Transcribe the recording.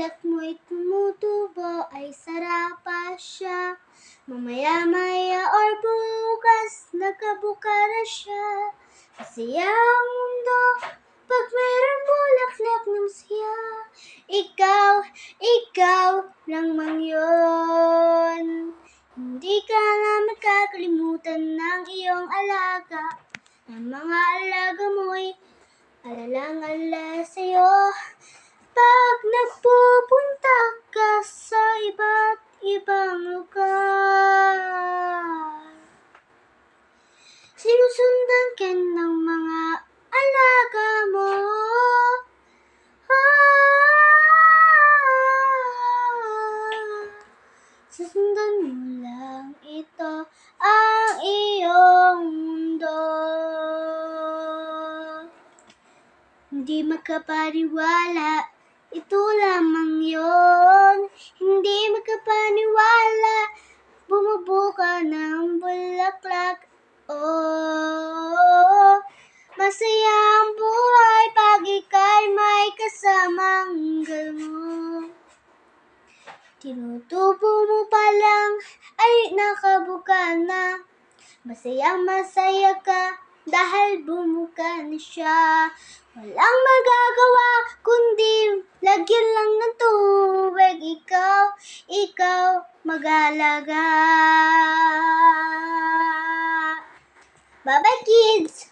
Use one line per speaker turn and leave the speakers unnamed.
Pagkat mo'y tumutubo ay sara pa siya. Mamaya-maya or bukas nagkabuka na siya. Masaya ang mundo pag mayroong bulaklak na masaya. Ikaw lamang yun. Hindi ka na makakalimutan ng iyong alaga. Ang mga alaga mo'y alalang-alala sa'yo. Pag nagpupunta ka sa iba't ibang lugar, sinusundan ka ng mga alaga mo. Susundan mo lang, ito ang iyong mundo. Hindi makapaniwala, ito lamang yon. Hindi makapaniwala, bumubuka ng bulaklak. Oh, masaya ang buhay pag ika'y may kasamang gano'n. Tinutubo mo pa lang ay nakabuka na. Masaya ka dahil bumuka na siya. Walang magagawa kundi lagyan lang ng tubig. Ikaw mag-alaga. Bye-bye, kids!